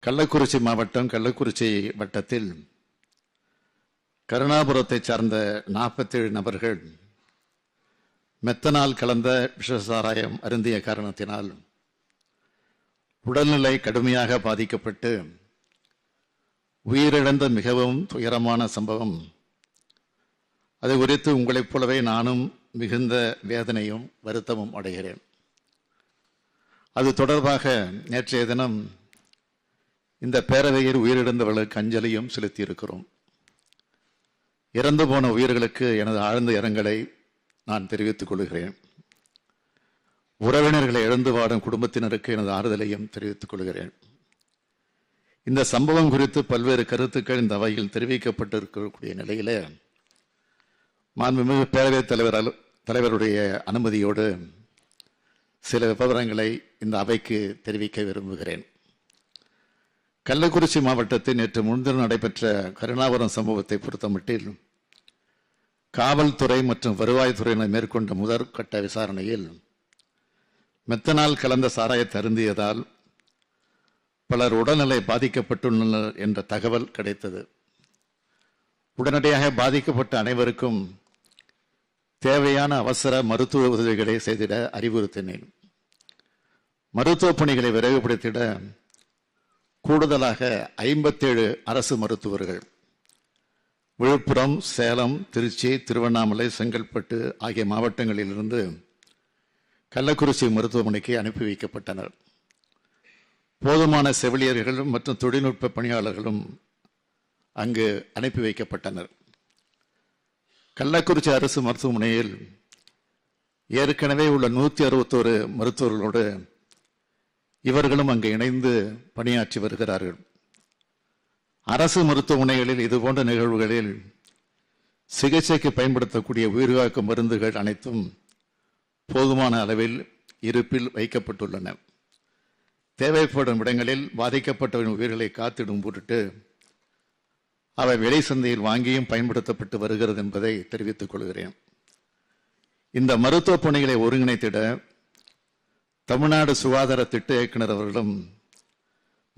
கள்ளக்குறிச்சி மாவட்டம் கள்ளக்குறிச்சி வட்டத்தில் கருணாபுரத்தை சார்ந்த 47 நபர்கள் மெத்தனால் கலந்த விஷசாராயம் அருந்திய காரணத்தினால் உடல்நிலை கடுமையாக பாதிக்கப்பட்டு உயிரிழந்த மிகவும் துயரமான சம்பவம். அது குறித்து உங்களைப் போலவே நானும் மிகுந்த வேதனையும் வருத்தமும் அடைகிறேன். அது தொடர்பாக நேற்றைய தினம் இந்த பேரவையில் உயிரிழந்தவர்களுக்கு அஞ்சலியும் செலுத்தியிருக்கிறோம். இறந்து போன உயிர்களுக்கு எனது ஆழ்ந்த இரங்கலை நான் தெரிவித்துக் கொள்கிறேன். உறவினர்களை இழந்து வாடும் குடும்பத்தினருக்கு எனது ஆறுதலையும் தெரிவித்துக் கொள்கிறேன். இந்த சம்பவம் குறித்து பல்வேறு கருத்துக்கள் இந்த அவையில் தெரிவிக்கப்பட்டிருக்கக்கூடிய நிலையில மாண்புமிகு பேரவைத் தலைவருடைய அனுமதியோடு சில விவரங்களை இந்த அவைக்கு தெரிவிக்க விரும்புகிறேன். கள்ளக்குறிச்சி மாவட்டத்தில் நேற்று முன்தினம் நடைபெற்ற கருணாபுரம் சம்பவத்தை பொறுத்தமட்டில் காவல்துறை மற்றும் வருவாய்த்துறையினர் மேற்கொண்ட முதற்கட்ட விசாரணையில் மெத்தனால் கலந்த சாராயத்தை அருந்தியதால் பலர் உடல்நிலை பாதிக்கப்பட்டுள்ளனர் என்ற தகவல் கிடைத்தது. உடனடியாக பாதிக்கப்பட்ட அனைவருக்கும் தேவையான அவசர மருத்துவ உதவிகளை செய்திட அறிவுறுத்தினேன். மருத்துவ பணிகளை விரைவுபடுத்திட கூடுதலாக 57 அரசு மருத்துவர்கள் விழுப்புரம், சேலம், திருச்சி, திருவண்ணாமலை, செங்கல்பட்டு ஆகிய மாவட்டங்களிலிருந்து கள்ளக்குறிச்சி மருத்துவமனைக்கு அனுப்பி வைக்கப்பட்டனர். போதுமான செவிலியர்கள் மற்றும் தொழில்நுட்ப பணியாளர்களும் அங்கு அனுப்பி வைக்கப்பட்டனர். கள்ளக்குறிச்சி அரசு மருத்துவமனையில் ஏற்கனவே உள்ள 161 மருத்துவர்களோடு இவர்களும் அங்கு இணைந்து பணியாற்றி வருகிறார்கள். அரசு மருத்துவமனைகளில் இதுபோன்ற நிகழ்வுகளில் சிகிச்சைக்கு பயன்படுத்தக்கூடிய உயிர்காக்கும் மருந்துகள் அனைத்தும் போதுமான அளவில் இருப்பில் வைக்கப்பட்டுள்ளன. தேவைப்படும் இடங்களில் பாதிக்கப்பட்டவரின் உயிர்களை காத்திடும் பொருட்டு அவை விலை சந்தையில் வாங்கியும் பயன்படுத்தப்பட்டு வருகிறது என்பதை தெரிவித்துக் கொள்கிறேன். இந்த மருத்துவ பணிகளை ஒருங்கிணைத்திட தமிழ்நாடு சுகாதார திட்ட இயக்குனர் அவர்களும்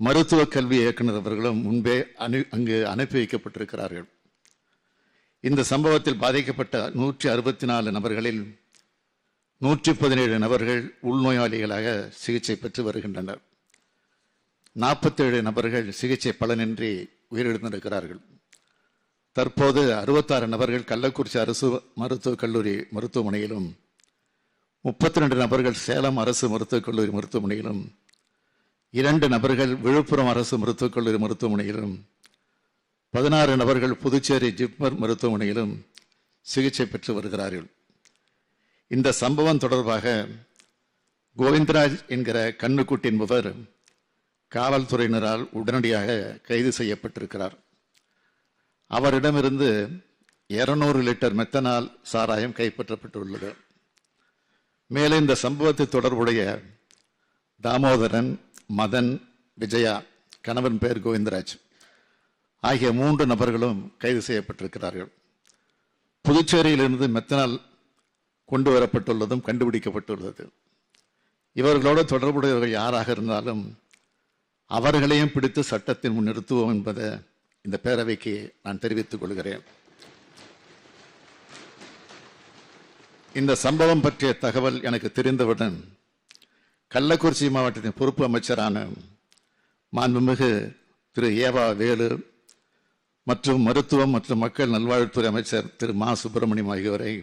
மருத்துவ கல்வி இயக்குனர் அவர்களும் முன்பே அங்கு அனுப்பி வைக்கப்பட்டிருக்கிறார்கள். இந்த சம்பவத்தில் பாதிக்கப்பட்ட 164 நபர்களில் 117 நபர்கள் உள்நோயாளிகளாக சிகிச்சை பெற்று வருகின்றனர். 47 நபர்கள் சிகிச்சை பலனின்றி உயிரிழந்திருக்கிறார்கள். தற்போது 66 நபர்கள் கள்ளக்குறிச்சி அரசு மருத்துவக் கல்லூரி மருத்துவமனையிலும் 32 நபர்கள் சேலம் அரசு மருத்துவக் கல்லூரி மருத்துவமனையிலும் 2 நபர்கள் விழுப்புரம் அரசு மருத்துவக் கல்லூரி மருத்துவமனையிலும் 16 நபர்கள் புதுச்சேரி ஜிப்மர் மருத்துவமனையிலும் சிகிச்சை பெற்று வருகிறார்கள். இந்த சம்பவம் தொடர்பாக கோவிந்தராஜ் என்கிற கண்ணுக்குட்டி என்பவர் காவல்துறையினரால் உடனடியாக கைது செய்யப்பட்டிருக்கிறார். அவரிடமிருந்து 200 லிட்டர் மெத்தனால் சாராயம் கைப்பற்றப்பட்டுள்ளது. மேலும் இந்த சம்பவத்தை தொடர்புடைய தாமோதரன், மதன், விஜயா, கணவன் பெயர் கோவிந்தராஜ் ஆகிய 3 நபர்களும் கைது செய்யப்பட்டிருக்கிறார்கள். புதுச்சேரியிலிருந்து மெத்தனால் கொண்டு வரப்பட்டுள்ளதும் கண்டுபிடிக்கப்பட்டுள்ளது. இவர்களோடு தொடர்புடையவர்கள் யாராக இருந்தாலும் அவர்களையும் பிடித்து சட்டத்தின் முன் நிறுத்துவோம் என்பதை இந்த பேரவைக்கு நான் தெரிவித்துக் கொள்கிறேன். இந்த சம்பவம் பற்றிய தகவல் எனக்கு தெரிந்தவுடன் கள்ளக்குறிச்சி மாவட்டத்தின் பொறுப்பு அமைச்சரான மாண்புமிகு திரு ஏவா வேலு மற்றும் மருத்துவம் மற்றும் மக்கள் நல்வாழ்வுத்துறை அமைச்சர் திரு மா சுப்பிரமணியம் ஆகியோரை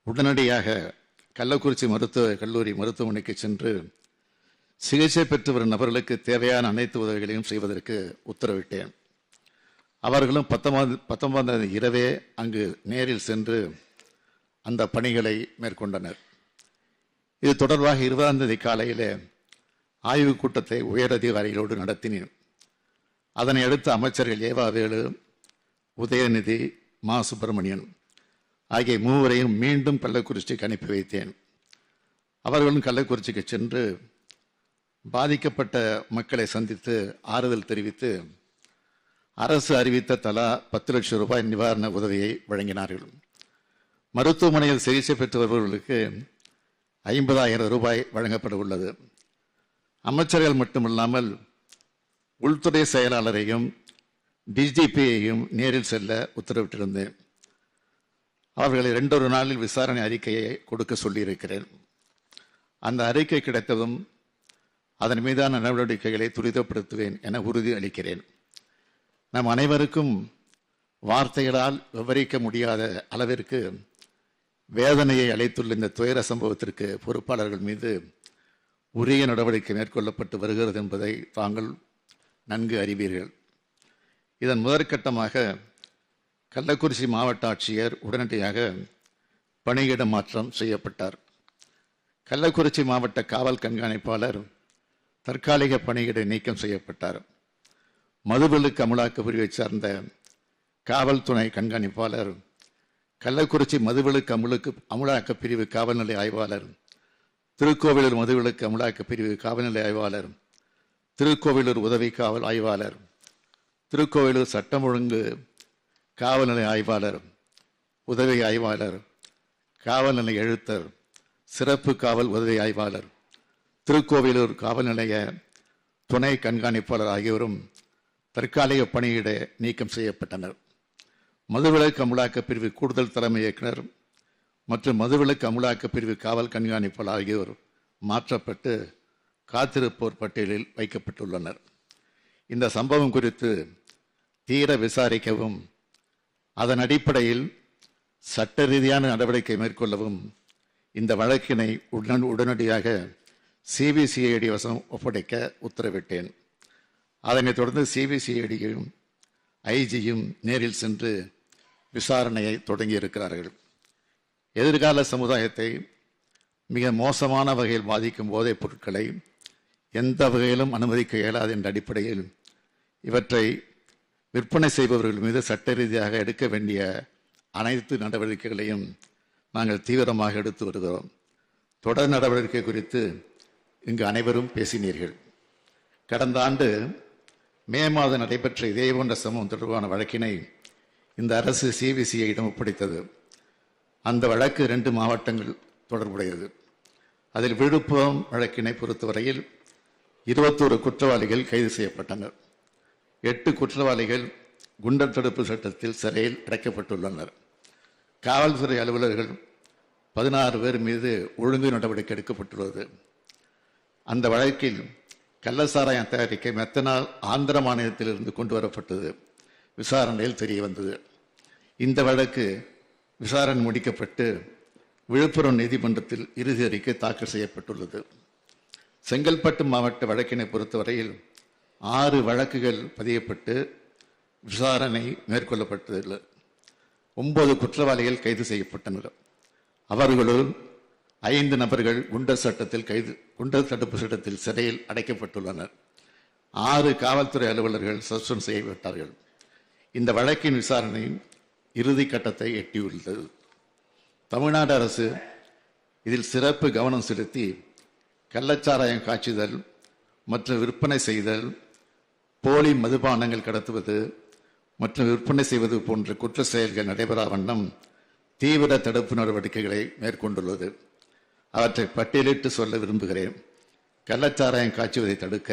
உடனடியாக கள்ளக்குறிச்சி மருத்துவ கல்லூரி மருத்துவமனைக்கு சென்று சிகிச்சை பெற்று வரும் நபர்களுக்கு தேவையான அனைத்து உதவிகளையும் செய்வதற்கு உத்தரவிட்டேன். அவர்களும் 19 இரவே அங்கு நேரில் சென்று அந்த பணிகளை மேற்கொண்டனர். இது தொடர்பாக 20 காலையில் ஆய்வுக் கூட்டத்தை உயர் அதிகாரிகளோடு நடத்தினேன். அதனை அடுத்து அமைச்சர்கள் ஏவா வேலு, உதயநிதி, மா சுப்பிரமணியன் ஆகிய 3வரையும் மீண்டும் கள்ளக்குறிச்சிக்கு அனுப்பி வைத்தேன். அவர்களும் கள்ளக்குறிச்சிக்கு சென்று பாதிக்கப்பட்ட மக்களை சந்தித்து ஆறுதல் தெரிவித்து அரசு அறிவித்த தலா 10 லட்சம் ரூபாய் நிவாரண உதவியை வழங்கினார்கள். மருத்துவமனையில் சிகிச்சை பெற்று வருபவர்களுக்கு 50,000 ரூபாய் வழங்கப்பட உள்ளது. அமைச்சர்கள் மட்டுமல்லாமல் உள்துறை செயலாளரையும் டிஜிபியையும் நேரில் செல்ல உத்தரவிட்டிருந்தேன். அவர்களை 2 நாளில் விசாரணை அறிக்கையை கொடுக்க சொல்லியிருக்கிறேன். அந்த அறிக்கை கிடைத்ததும் அதன் மீதான நடவடிக்கைகளை துரிதப்படுத்துவேன் என உறுதி அளிக்கிறேன். நம் அனைவருக்கும் வார்த்தைகளால் விவரிக்க முடியாத அளவிற்கு வேதனையை அளித்துள்ள இந்த துயர சம்பவத்திற்கு பொறுப்பாளர்கள் மீது உரிய நடவடிக்கை மேற்கொள்ளப்பட்டு வருகிறது என்பதை தாங்கள் நன்கு அறிவீர்கள். இதன் முதற்கட்டமாக கள்ளக்குறிச்சி மாவட்ட ஆட்சியர் உடனடியாக பணியிட மாற்றம் செய்யப்பட்டார். கள்ளக்குறிச்சி மாவட்ட காவல் கண்காணிப்பாளர் தற்காலிக பணியிட நீக்கம் செய்யப்பட்டார். மதுவிலக்கு அமலாக்க பிரிவை சார்ந்த காவல் துணை கண்காணிப்பாளர், கள்ளக்குறிச்சி மதுவிலக்கு அமலாக்க பிரிவு காவல்நிலை ஆய்வாளர், திருக்கோவிலூர் மதுவிலக்கு அமலாக்க பிரிவு காவல்நிலை ஆய்வாளர், திருக்கோவிலூர் உதவி காவல் ஆய்வாளர், திருக்கோவிலூர் சட்டம் ஒழுங்கு காவல்நிலை ஆய்வாளர், உதவி ஆய்வாளர், காவல்நிலை எழுத்தர், சிறப்பு காவல் உதவி ஆய்வாளர், திருக்கோவிலூர் காவல் நிலைய துணை கண்காணிப்பாளர் ஆகியோரும் தற்காலிக பணியிட நீக்கம் செய்யப்பட்டனர். மதுவிலக்கு அமலாக்க பிரிவு கூடுதல் தலைமை இயக்குனர் மற்றும் மதுவிலக்கு அமலாக்க பிரிவு காவல் கண்காணிப்பாளர் ஆகியோர் மாற்றப்பட்டு காத்திருப்போர் பட்டியலில் வைக்கப்பட்டுள்ளனர். இந்த சம்பவம் குறித்து தீர விசாரிக்கவும் அதன் அடிப்படையில் சட்ட ரீதியான நடவடிக்கை மேற்கொள்ளவும் இந்த வழக்கினை உடனடியாக சிபிசிஐடி வசம் ஒப்படைக்க உத்தரவிட்டேன். அதனைத் தொடர்ந்து சிபிசிஐடியும் ஐஜியும் நேரில் சென்று விசாரணையை தொடங்கியிருக்கிறார்கள். எதிர்கால சமுதாயத்தை மிக மோசமான வகையில் பாதிக்கும் போதைப் பொருட்களை எந்த வகையிலும் அனுமதிக்க இயலாது என்ற அடிப்படையில் இவற்றை விற்பனை செய்பவர்கள் மீது சட்ட ரீதியாக எடுக்க வேண்டிய அனைத்து நடவடிக்கைகளையும் நாங்கள் தீவிரமாக எடுத்து வருகிறோம். தொடர் நடவடிக்கை குறித்து இங்கு அனைவரும் பேசினீர்கள். கடந்த ஆண்டு மே மாதம் நடைபெற்ற இதே போன்ற சம்பவம் தொடர்பான வழக்கினை இந்த அரசு சிபிசிஐயிடம் ஒப்படைத்தது. அந்த வழக்கு 2 மாவட்டங்கள் தொடர்புடையது. அதில் விழுப்புரம் வழக்கினை பொறுத்தவரையில் 21 குற்றவாளிகள் கைது செய்யப்பட்டனர். 8 குற்றவாளிகள் குண்டர் தடுப்பு சட்டத்தில் சிறையில் அடைக்கப்பட்டுள்ளனர். காவல்துறை அலுவலர்கள் 16 பேர் மீது ஒழுங்கு நடவடிக்கை எடுக்கப்பட்டுள்ளது. அந்த வழக்கில் கள்ளசாராயம் தயாரிக்க மெத்தனால் ஆந்திர மாநிலத்திலிருந்து கொண்டு வரப்பட்டது விசாரணையில் தெரிய வந்தது. இந்த வழக்கு விசாரணை முடிக்கப்பட்டு விழுப்புரம் நீதிமன்றத்தில் இறுதி அறிக்கை தாக்கல் செய்யப்பட்டுள்ளது. செங்கல்பட்டு மாவட்ட வழக்கினை பொறுத்தவரையில் 6 வழக்குகள் பதியப்பட்டு விசாரணை மேற்கொள்ளப்பட்டதில்லை. 9 குற்றவாளிகள் கைது செய்யப்பட்டனர். அவர்களுள் 5 நபர்கள் குண்டர் தடுப்பு சட்டத்தில் சிறையில் அடைக்கப்பட்டுள்ளனர். 6 காவல்துறை அலுவலர்கள் சஸ்பெண்ட் செய்யப்பட்டார்கள். இந்த வழக்கின் விசாரணை இறுதி கட்டத்தை எட்டியுள்ளது. தமிழ்நாடு அரசு இதில் சிறப்பு கவனம் செலுத்தி கள்ளச்சாராயம் காய்ச்சுதல் மற்றும் விற்பனை செய்தல், போலி மதுபானங்கள் கடத்துவது மற்றும் விற்பனை செய்வது போன்ற குற்ற செயல்கள் நடைபெறா வண்ணம் தீவிர தடுப்பு நடவடிக்கைகளை மேற்கொண்டுள்ளது. அவற்றை பட்டியலிட்டு சொல்ல விரும்புகிறேன். கள்ளச்சாராயம் காய்ச்சுவதை தடுக்க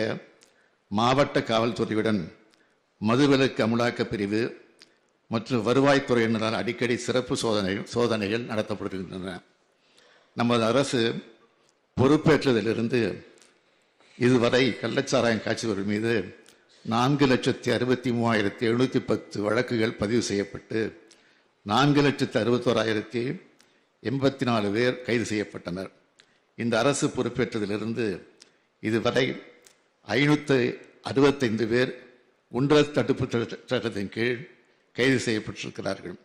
மாவட்ட காவல்துறையுடன் மதுவிலக்கு அமலாக்க பிரிவு மற்றும் வருவாய்த்துறையினரால் அடிக்கடி சிறப்பு சோதனைகள் நடத்தப்படுகின்றன. நமது அரசு பொறுப்பேற்றதிலிருந்து இதுவரை கள்ளச்சாராயம் காய்ச்சுவர்கள் மீது 4,63,710 வழக்குகள் பதிவு செய்யப்பட்டு 4,61,084 பேர் கைது செய்யப்பட்டனர். இந்த அரசு பொறுப்பேற்றதிலிருந்து இதுவரை 565 பேர் குண்டர் தடுப்பு சட்டத்தின் கீழ் கைது செய்யப்பட்டிருக்கிறார்கள்.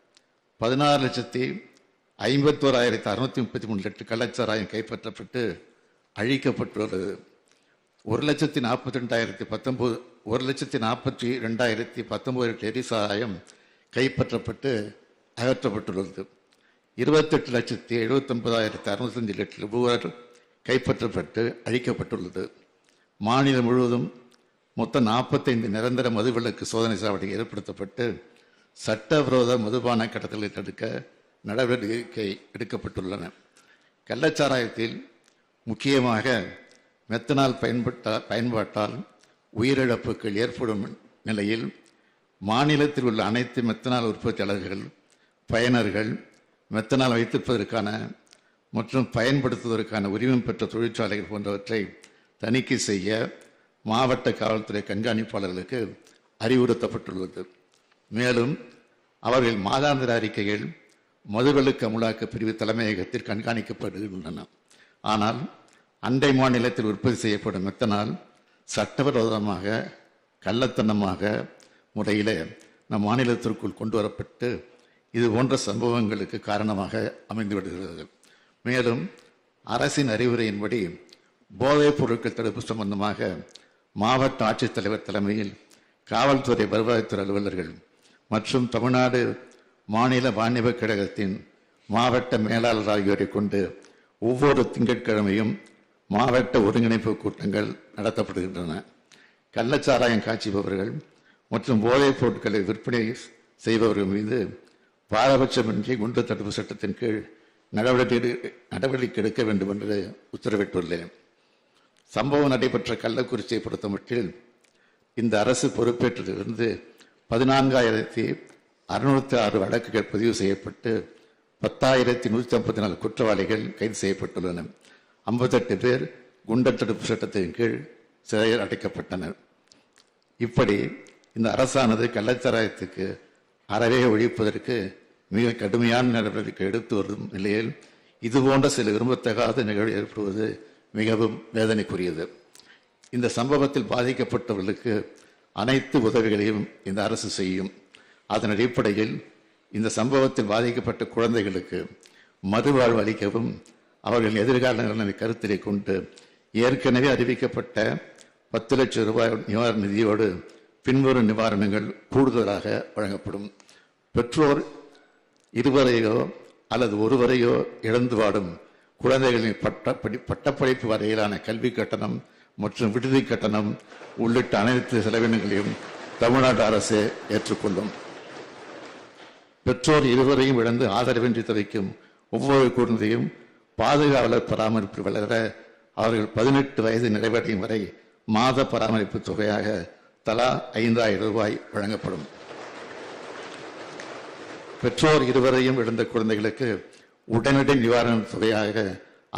16,51,633 லிட்டர் கள்ளச்சாராயம் கைப்பற்றப்பட்டு அழிக்கப்பட்டுள்ளது. 1,42,019 லிட்டர் எரிசாராயம் கைப்பற்றப்பட்டு அகற்றப்பட்டுள்ளது. 28,79,605 லிட்டர் புகார் கைப்பற்றப்பட்டு அழிக்கப்பட்டுள்ளது. மாநிலம் முழுவதும் மொத்தம் 45 நிரந்தர மதுவிலக்கு சோதனை சாவடிகள் ஏற்படுத்தப்பட்டு சட்டவிரோத மதுபான கடத்தலை தடுக்க நடவடிக்கை எடுக்கப்பட்டுள்ளன. கள்ளச்சாராயத்தில் முக்கியமாக மெத்தனால் பயன்பாட்டால் உயிரிழப்புகள் ஏற்படும் நிலையில் மாநிலத்தில் உள்ள அனைத்து மெத்தனால் உற்பத்தியாளர்கள், பயனர்கள், மெத்தனால் வைத்திருப்பதற்கான மற்றும் பயன்படுத்துவதற்கான உரிமம் பெற்ற தொழிற்சாலைகள் போன்றவற்றை தணிக்கை செய்ய மாவட்ட காவல்துறை கண்காணிப்பாளர்களுக்கு அறிவுறுத்தப்பட்டுள்ளது. மேலும் அவர்கள் மாதாந்திர அறிக்கைகள் மதுவிலக்கு அமுலாக்க பிரிவு தலைமையகத்தில் கண்காணிக்கப்படுகின்றன. ஆனால் அண்டை மாநிலத்தில் உற்பத்தி செய்யப்படும் மெத்தனால் சட்டவிரோதமாக, கள்ளத்தனமாக முறையில் நம் மாநிலத்திற்குள் கொண்டு வரப்பட்டு இது போன்ற சம்பவங்களுக்கு காரணமாக அமைந்து விடுகிறது. மேலும் அரசின் அறிவுரையின்படி போதைப் பொருட்கள் தடுப்பு சம்பந்தமாக மாவட்ட ஆட்சித்தலைவர் தலைமையில் காவல்துறை, வருவாய்த்துறை அலுவலர்கள் மற்றும் தமிழ்நாடு மாநில வாணிப கழகத்தின் மாவட்ட மேலாளர் ஆகியோரை கொண்டு ஒவ்வொரு திங்கட்கிழமையும் மாவட்ட ஒருங்கிணைப்பு கூட்டங்கள் நடத்தப்படுகின்றன. கள்ளச்சாராயம் காய்ச்சுபவர்கள் மற்றும் போதைப் பொருட்களை விற்பனை செய்பவர்கள் மீது பாரபட்சமின்றி குண்டர் தடுப்பு சட்டத்தின் கீழ் நடவடிக்கை எடுக்க வேண்டும் என்று உத்தரவிட்டுள்ளேன். சம்பவம் நடைபெற்ற கள்ளக்குறிச்சியை பொறுத்தமட்டில் இந்த அரசு பொறுப்பேற்றதிலிருந்து 14,606 வழக்குகள் பதிவு செய்யப்பட்டு 10,154 குற்றவாளிகள் கைது செய்யப்பட்டுள்ளனர். 58 பேர் குண்டர் தடுப்பு சட்டத்தின் கீழ் சிறையில் அடைக்கப்பட்டனர். இப்படி இந்த அரசானது கள்ளச்சாராயத்துக்கு அறவே ஒழிப்பதற்கு மிக கடுமையான நடவடிக்கை எடுத்து வரும் நிலையில் இதுபோன்ற சில விரும்பத்தகாத நிகழ்வு ஏற்படுவது மிகவும் வேதனைக்குரியது. இந்த சம்பவத்தில் பாதிக்கப்பட்டவர்களுக்கு அனைத்து உதவிகளையும் இந்த அரசு செய்யும். அதன் அடிப்படையில் இந்த சம்பவத்தில் பாதிக்கப்பட்ட குழந்தைகளுக்கு மறுவாழ்வு அளிக்கவும் அவர்கள் எதிர்கால நலனை கருத்திலே கொண்டு ஏற்கனவே அறிவிக்கப்பட்ட 10 லட்சம் ரூபாய் நிவாரண நிதியோடு பின்வரும் நிவாரணங்கள் கூடுதலாக வழங்கப்படும். பெற்றோர் இருவரையோ அல்லது ஒருவரையோ இழந்து வாடும் குழந்தைகளின் பட்டப்படிப்பு வரையிலான கல்வி கட்டணம் மற்றும் விடுதி கட்டணம் உள்ளிட்ட அனைத்து செலவினங்களையும் தமிழ்நாடு அரசு ஏற்றுக்கொள்ளும். பெற்றோர் இருவரையும் இழந்து ஆதரவின்றி தவிக்கும் ஒவ்வொரு குழந்தையும் பாதுகாவலர் பராமரிப்பு வளர அவர்கள் 18 வயது நிறைவடையும் வரை மாத பராமரிப்பு தொகையாக தலா 5,000 ரூபாய் வழங்கப்படும். பெற்றோர் இருவரையும் இழந்த குழந்தைகளுக்கு உடனடி நிவாரண தொகையாக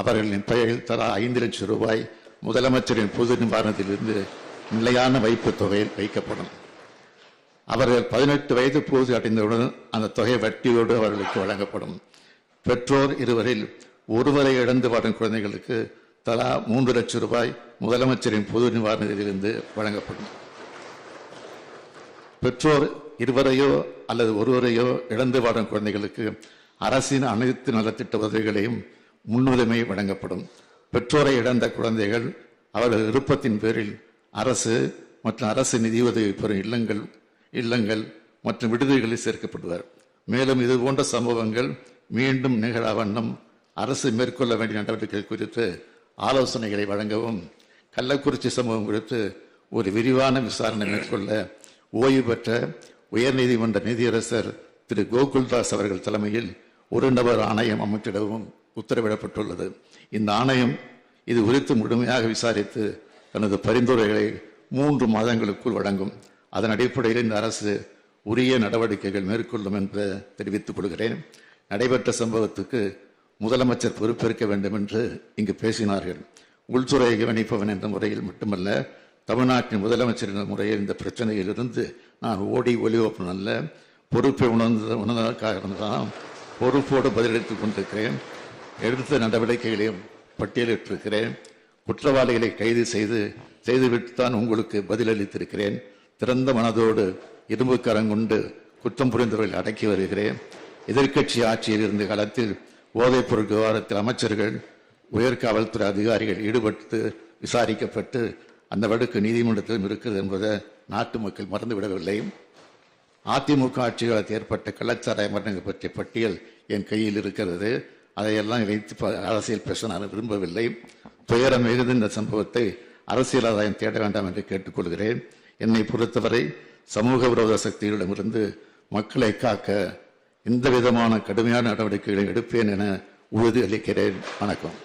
அவர்களின் பெயரில் தலா 5 லட்சம் ரூபாய் முதலமைச்சரின் பொது நிவாரணத்திலிருந்து நிலையான வைப்பு தொகையில் வைக்கப்படும். அவர்கள் 18 வயது பூர்த்தி அடைந்தவுடன் அந்த தொகை வட்டியோடு அவர்களுக்கு வழங்கப்படும். பெற்றோர் இருவரில் ஒருவரை இழந்து வாடும் குழந்தைகளுக்கு தலா 3 லட்சம் ரூபாய் முதலமைச்சரின் பொது நிவாரணத்திலிருந்து வழங்கப்படும். பெற்றோர் இருவரையோ அல்லது ஒருவரையோ இழந்து வாடும் குழந்தைகளுக்கு அரசின் அனைத்து நலத்திட்ட உதவிகளையும் முன்னுரிமை வழங்கப்படும். பெற்றோரை இழந்த குழந்தைகள் அவர்கள் விருப்பத்தின் பேரில் அரசு மற்றும் அரசு நிதியுதவி பெறும் இல்லங்கள் மற்றும் விடுதிகளில் சேர்க்கப்படுவார். மேலும் இது போன்ற சம்பவங்கள் மீண்டும் நிகழா வண்ணம் அரசு மேற்கொள்ள வேண்டிய நடவடிக்கைகள் குறித்து ஆலோசனைகளை வழங்கவும், கள்ளக்குறிச்சி சம்பவம் குறித்து ஒரு விரிவான விசாரணை மேற்கொள்ள ஓய்வு பெற்ற உயர்நீதிமன்ற நீதியரசர் திரு கோகுல்தாஸ் அவர்கள் தலைமையில் ஒரு நபர் ஆணையம் அமைத்திடவும் உத்தரவிடப்பட்டுள்ளது. இந்த ஆணையம் இது குறித்து முழுமையாக விசாரித்து தனது பரிந்துரைகளை 3 மாதங்களுக்குள் வழங்கும். அதன் அடிப்படையில் இந்த அரசு உரிய நடவடிக்கைகள் மேற்கொள்ளும் என்று தெரிவித்துக் கொள்கிறேன். நடைபெற்ற சம்பவத்துக்கு முதலமைச்சர் பொறுப்பேற்க வேண்டும் என்று இங்கு பேசினார்கள். உள்துறை கவனிப்பவன் என்ற முறையில் மட்டுமல்ல, தமிழ்நாட்டின் முதலமைச்சர் என்ற முறையில் இந்த பிரச்சனையில் இருந்து நான் ஓடி ஒளிவப்பன் அல்ல, பொறுப்பை உணர்ந்ததற்காக தான் பொறுப்போடு பதிலளித்துக் கொண்டிருக்கிறேன். எடுத்த நடவடிக்கைகளையும் பட்டியலிட்டிருக்கிறேன். குற்றவாளிகளை கைது செய்துவிட்டுத்தான் உங்களுக்கு பதிலளித்திருக்கிறேன். திறந்த மனதோடு இரும்பு கரங்கொண்டு குற்றம் புரிந்தவர்களை அடக்கி வருகிறேன். எதிர்க்கட்சி ஆட்சியில் இருந்த காலத்தில் போதைப் பொருள் விவகாரத்தில் அமைச்சர்கள், உயர்காவல்துறை அதிகாரிகள் ஈடுபட்டு விசாரிக்கப்பட்டு அந்த வழக்கு நீதிமன்றத்திலும் இருக்கிறது என்பதை நாட்டு மக்கள் மறந்துவிடவில்லை. அதிமுக ஆட்சிகாலத்தில் ஏற்பட்ட கள்ளச்சாராய மரணங்கள் பற்றிய பட்டியல் என் கையில் இருக்கிறது. அதையெல்லாம் வைத்து அரசியல் பேச நான் விரும்பவில்லை. துயரம் மிகுந்த இந்த சம்பவத்தை அரசியல் ஆதாயம் தேட வேண்டாம் என்று கேட்டுக்கொள்கிறேன். என்னை பொறுத்தவரை சமூக விரோத சக்திகளிடமிருந்து மக்களை காக்க எந்த விதமான கடுமையான நடவடிக்கைகளை எடுப்பேன் என உறுதி அளிக்கிறேன். வணக்கம்.